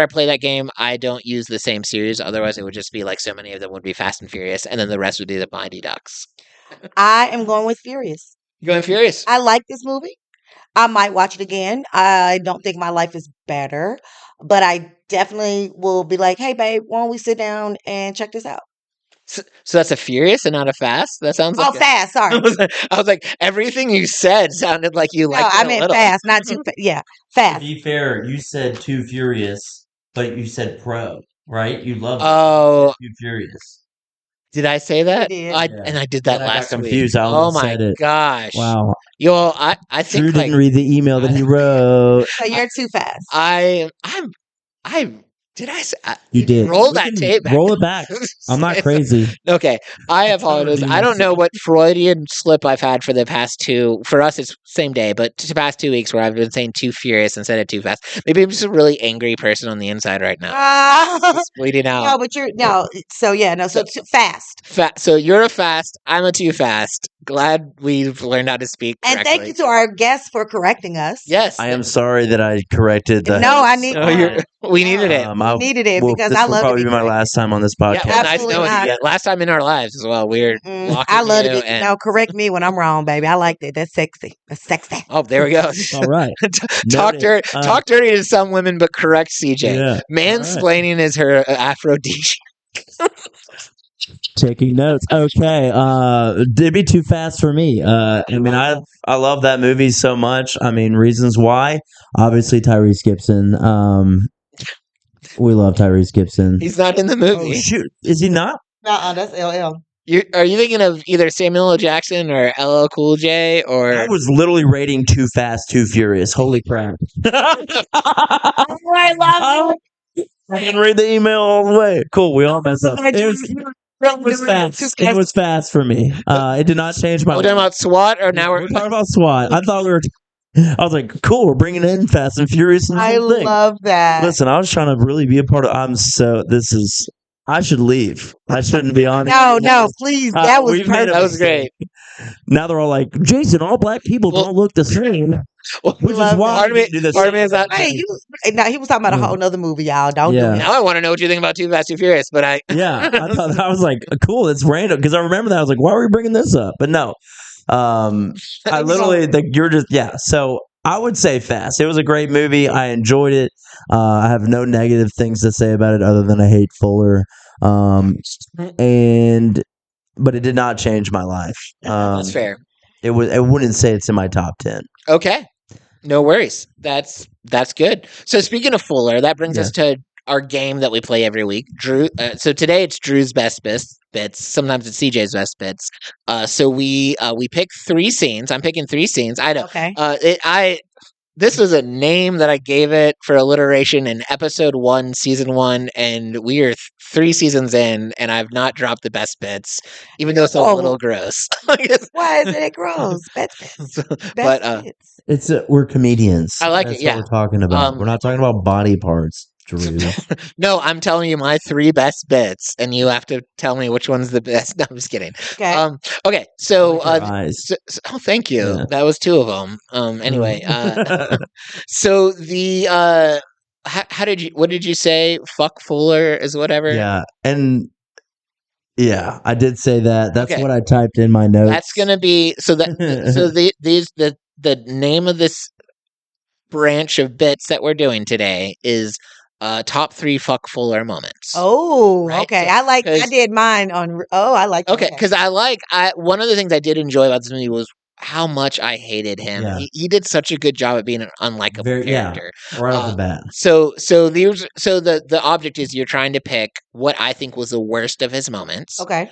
play that game, I don't use the same series. Otherwise, it would just be like so many of them would be Fast and Furious, and then the rest would be the Mighty Ducks. I am going with Furious. You going Furious? I like this movie. I might watch it again. I don't think my life is better, but I definitely will be like, hey, babe, why don't we sit down and check this out? So that's a Furious and not a Fast? That sounds like Oh, fast. Sorry. I was like, everything you said sounded like you No, liked it I a meant little. fast, not too fast. Yeah, To fast. be fair, you said Too Furious, but you said pro, right? You loved Oh, Too Furious. did I say that? did. And I did that Then I got last week. confused. I Oh almost my said it. gosh. Wow. Yo, I think Drew like didn't read the email that he wrote. So you're too fast. I did I say You did. roll We that can tape back? roll it back. I'm not crazy. Okay, I apologize. I don't know what Freudian slip I've had for the past for us it's same day, but the past 2 weeks where I've been saying Too Furious instead of Too Fast. Maybe I'm just a really angry person on the inside right now. Just bleeding out. No, but so too fast. So you're a Fast, I'm a Too Fast. Glad we've learned how to speak correctly. And thank you to our guests for correcting us. Yes. I am sorry that I corrected the. No, I need. We needed it. I needed it because this I will love probably to be be my last time on this podcast. Yeah, well, nice Absolutely knowing not. you. Last time in our lives as well. We're blocking I love you it. and No, correct me when I'm wrong, baby. I liked it. That's sexy. That's sexy. oh, there we go. All right. Talk Noted. dirty. Talk dirty to some women, but correct CJ. Yeah. Mansplaining is her aphrodisiac. Taking notes. Okay. Did be Too Fast for me. I mean, I love that movie so much. I mean, reasons why. Obviously, Tyrese Gibson. We love Tyrese Gibson. He's not in the Oh movie. shoot, is he not? That's LL. Are you thinking of either Samuel L. Jackson or LL Cool J or? I was literally rating Too Fast, Too Furious. Holy crap! I love I didn't read the email all the way. Cool, we all messed up. It was fast. It was fast for me. It did not change my. We're talking about SWAT, or now We're talking about SWAT. I thought we were. I was like, cool. We're bringing in Fast and Furious. And I the whole thing. love that. Listen, I was trying to really be a part of. This is. I should leave. I shouldn't be on. No, please. That was we've made perfect. That was great. Now they're all like, Jason, all black people don't look the same. Which is love why Part of me, we do this. part of me is that. Hey, no, he was talking about a whole nother movie, y'all. Don't do Yeah. it. Now I want to know what you think about Too Fast, Too Furious, but I. Yeah, I was like, cool. It's random because I remember that I was like, why are we bringing this up? But no, I literally you're just So I would say Fast. It was a great movie. I enjoyed it. I have no negative things to say about it other than I hate Fuller. But it did not change my life. That's fair. I wouldn't say it's in my top 10. Okay. No worries. That's good. So speaking of Fuller, that brings us to our game that we play every week. Drew. So today it's Drew's best bits. Sometimes it's CJ's best bits. So we pick 3 scenes. I'm picking 3 scenes. I know. Okay. this was a name that I gave it for alliteration in episode 1, season 1, and we are 3 seasons in, and I've not dropped the best bits, even though it's a Whoa. little gross. Why is it gross? Best bits. But Best bits. It's we're comedians. I like it, That's yeah. what we're talking about. We're not talking about body parts, Drew. no, I'm telling you my 3 best bits, and you have to tell me which one's the best. No, I'm just kidding. Okay. Okay, so, Like your eyes. oh, thank you. Yeah. That was 2 of them. Anyway, so the how did you? What did you say? Fuck Fuller is whatever. Yeah, and yeah, I did say that. That's Okay. what I typed in my notes. That's gonna be so that so the name of this branch of bits that we're doing today is top 3 fuck Fuller moments. Oh, Right? okay. So- I 'cause- did mine on. Oh, I like. Okay, because one of the things I did enjoy about this movie was how much I hated him. Yeah. He did such a good job at being an unlikable character. right off the bat. So the object is you're trying to pick what I think was the worst of his moments. Okay.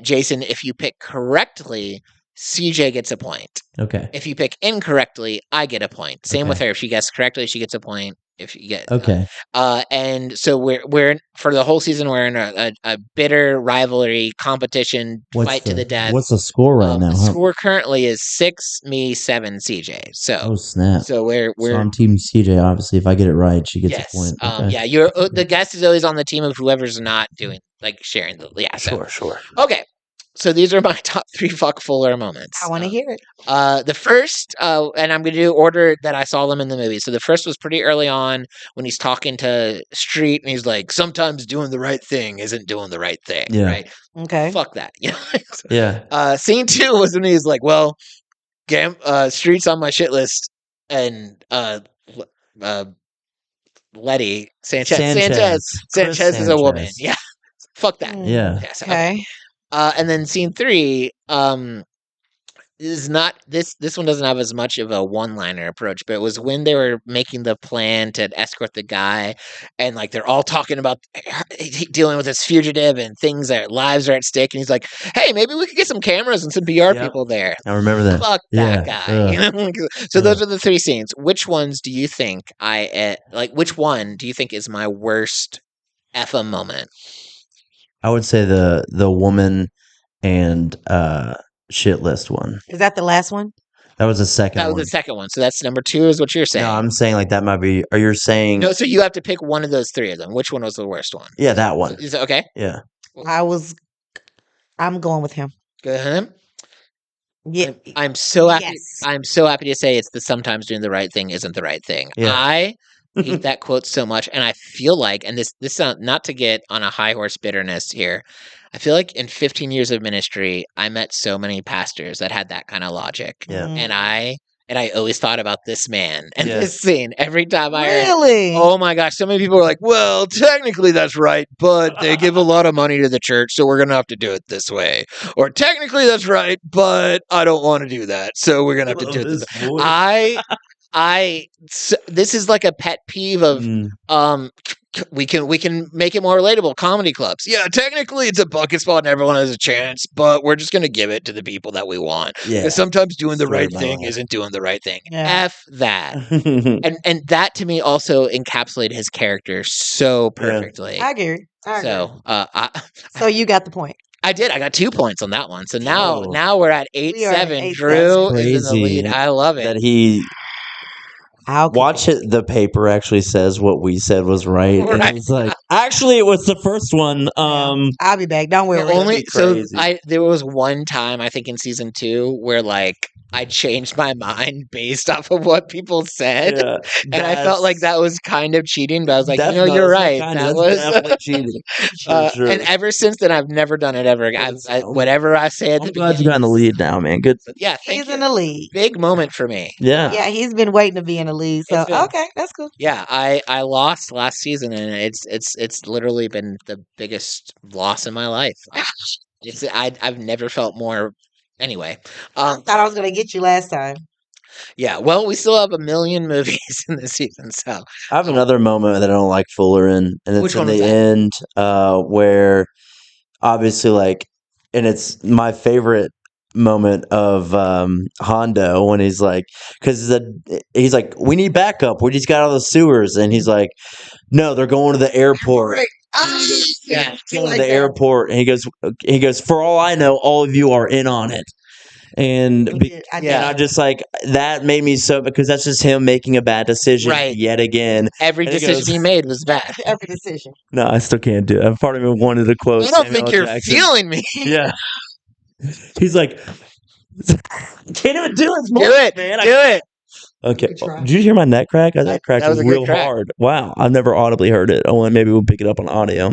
Jason, if you pick correctly, CJ gets a point. Okay. If you pick incorrectly, I get a point. Same with Okay. her. If she guesses correctly, she gets a point. If you get Okay. and so we're for the whole season we're in a bitter rivalry competition fight to the death. What's the score right now? The Huh? score currently is 6 me 7 CJ. So Oh snap! so we're So I'm Team CJ. Obviously, if I get it right, she gets yes a point. Okay. yeah you're the guest is always on the team of whoever's not doing like sharing the Sure. okay. So these are my top 3 fuck Fuller moments. I want to hear it. The first, and I'm going to do order that I saw them in the movie. So the first was pretty early on when he's talking to Street and he's like, sometimes doing the right thing isn't doing the right thing. Yeah. Right? Okay. Fuck that. You know? Yeah. Scene 2 was when he's like, well, Street's on my shit list. And Letty, Sanchez Chris is a woman. Sanchez. Yeah. Fuck that. Yeah. Yeah, so- Okay. and then scene 3, is not this one doesn't have as much of a one-liner approach, but it was when they were making the plan to escort the guy, and like they're all talking about dealing with this fugitive and things that lives are at stake, and he's like, "Hey, maybe we could get some cameras and some PR Yep. people there." I remember that. Fuck that guy. Yeah. You know? So those are the 3 scenes. Which ones do you think which one do you think is my worst Effa moment? I would say the woman and shit list one. Is that the last one? That was the second That was one. the second one. So that's number 2 is what you're saying. No, I'm saying like that might be. Are you saying? No, so you have to pick one of those 3 of them. Which one was the worst one? Yeah, that one. Is it okay? Yeah. I'm going with him. Go ahead. Yeah. I'm so happy. Yes. I'm so happy to say it's the sometimes doing the right thing isn't the right thing. Yeah. I hate that quote so much, and I feel like, and this sound not to get on a high horse bitterness here. I feel like in 15 years of ministry, I met so many pastors that had that kind of logic, Yeah. and I always thought about this man and Yeah. this scene every time I heard. Really? Oh my gosh, so many people are like, well, technically that's right, but they give a lot of money to the church, so we're going to have to do it this way. Or technically that's right, but I don't want to do that, so we're going to have to do it this way. This is like a pet peeve of we can make it more relatable. Comedy clubs. Yeah, technically it's a bucket spot and everyone has a chance, but we're just going to give it to the people that we want. Yeah. Because sometimes doing the Story right of my thing life. isn't doing the right thing. Yeah. F that. And that to me also encapsulated his character so perfectly. I agree. So So you got the point. I did. I got 2 points on that one. So now Oh. we're at We are at 8-7. 8-7. Drew is in the Crazy lead. I love it. that he How could watch they? it. The paper actually says what we said was right. And Right. it's like actually it was the first one. I'll be back. Don't worry. The only so crazy. there was one time I think in season 2 where like I changed my mind based off of what people said, Yeah, and I felt like that was kind of cheating. But I was like, that's you know, not- you're that's not right. kinda, That that's was. definitely cheating. For sure. And ever since then, I've never done it ever again. Whatever I say at the I'm glad you beginning. got in the lead now, man. Good. Yeah, thank He's you. in the lead. Big moment for me. Yeah. Yeah, he's been waiting to be in the lead. So It's been- okay, that's cool. Yeah, I lost last season, and it's literally been the biggest loss in my life. I've never felt more. Anyway, Thought I was gonna get you last time. yeah. Well, we still have a million movies in this season, so I have another moment that I don't like Fuller in, and it's Which in one was the that? end, where obviously like, and it's my favorite moment of Hondo when he's like, because he's like, we need backup. We just got out of the sewers, and he's like, no, they're going to the airport. Yeah. Going to the airport, and he goes, for all I know, all of you are in on it. And I just like that made me so, because that's just him making a bad decision yet again. Every decision he made was bad. Every decision. No, I still can't do it. Part of me wanted to quote. I don't Samuel think you're Jackson. feeling me. Yeah. He's like, can't even do it. Do it, man. Do it. Okay. Did you hear my neck crack? That crack was real hard. Wow. I've never audibly heard it. Oh, maybe we'll pick it up on audio.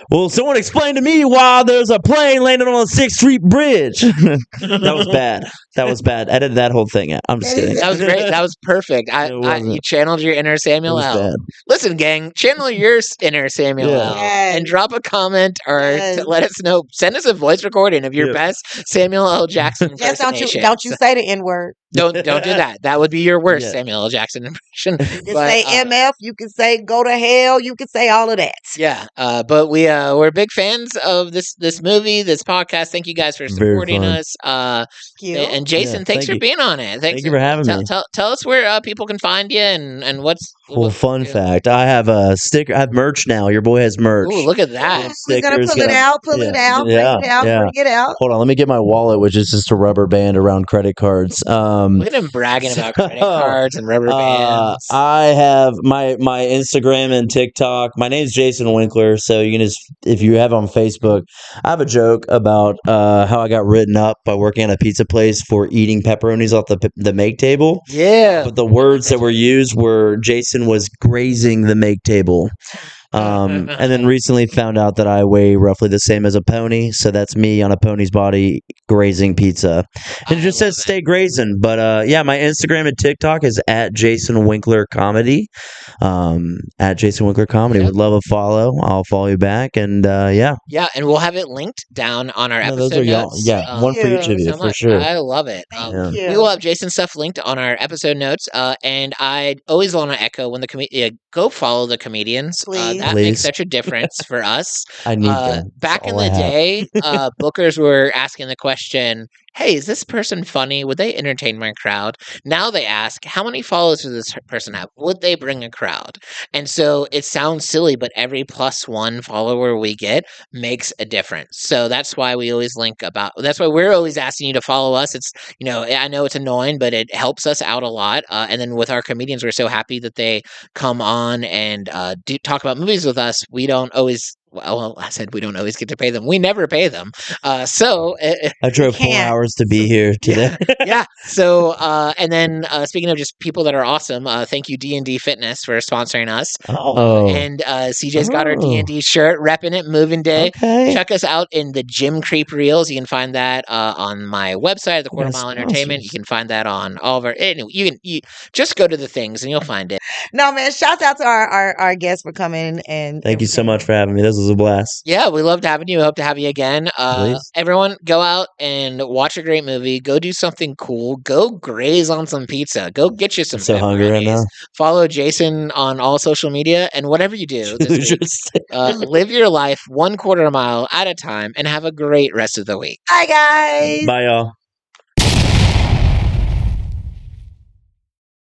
Well, someone explain to me why there's a plane landing on the 6th Street Bridge. That was bad. That was bad. Edit that whole thing out. I'm just kidding. That was great. That was perfect. You channeled your inner Samuel L. Bad. Listen, gang, channel your inner Samuel L. And drop a comment or let us know. Send us a voice recording of your best Samuel L. Jackson impersonation. Don't you say the N-word. Don't do that. That would be your worst Samuel L. Jackson impression. You can say MF. You can say go to hell. You can say all of that. Yeah, but we're big fans of this movie, this podcast. Thank you guys for supporting us. And Jason, thanks for being on it. Thank you for having me. Tell us where people can find you and what's. Well, fun fact, I have a sticker. I have merch now. Your boy has merch. Ooh, look at that. We're going to pull it out, bring it out, bring it out. Hold on, let me get my wallet, which is just a rubber band around credit cards. Look at him bragging about credit cards and rubber bands. I have my Instagram and TikTok. My name's Jason Winkler, so you can just, if you have on Facebook, I have a joke about how I got written up by working at a pizza place for eating pepperonis off the make table. Yeah. But the words that were used were Jason was grazing the make table. And then recently found out that I weigh roughly the same as a pony, so that's me on a pony's body grazing pizza. And it just says stay grazing. But my Instagram and TikTok is at Jason Winkler Comedy. At Jason Winkler Comedy. Would love a follow. I'll follow you back, and yeah, and we'll have it linked down on our episode notes. One for each of you for sure. I love it. We will have Jason's stuff linked on our episode notes. And I always want to echo when go follow the comedians. That makes such a difference for us. I need them. Back in the day, bookers were asking the question, hey, is this person funny? Would they entertain my crowd? Now they ask, how many followers does this person have? Would they bring a crowd? And so it sounds silly, but every +1 follower we get makes a difference. So that's why we always that's why we're always asking you to follow us. It's, I know it's annoying, but it helps us out a lot. And then with our comedians, we're so happy that they come on and talk about movies with us. We don't always. Well, I said we don't always get to pay them. We never pay them. I drove 4 hours to be here today. Yeah. So, and then speaking of just people that are awesome, thank you D&D Fitness for sponsoring us. And CJ's got our D&D shirt, repping it, moving day. Okay. Check us out in the Gym Creep Reels. You can find that on my website, the Quarter Mile Entertainment. You can find that on all of our. You just go to the things and you'll find it. No, man. Shouts out to our guests for coming and thank you so much for having me. This was a blast. Yeah, we loved having you. Hope to have you again. Everyone, go out and watch a great movie. Go do something cool. Go graze on some pizza. Go get you some. I'm so hungry right now. Follow Jason on all social media, and whatever you do this week, live your life 1/4 mile at a time, and have a great rest of the week. Bye, guys. Bye, y'all.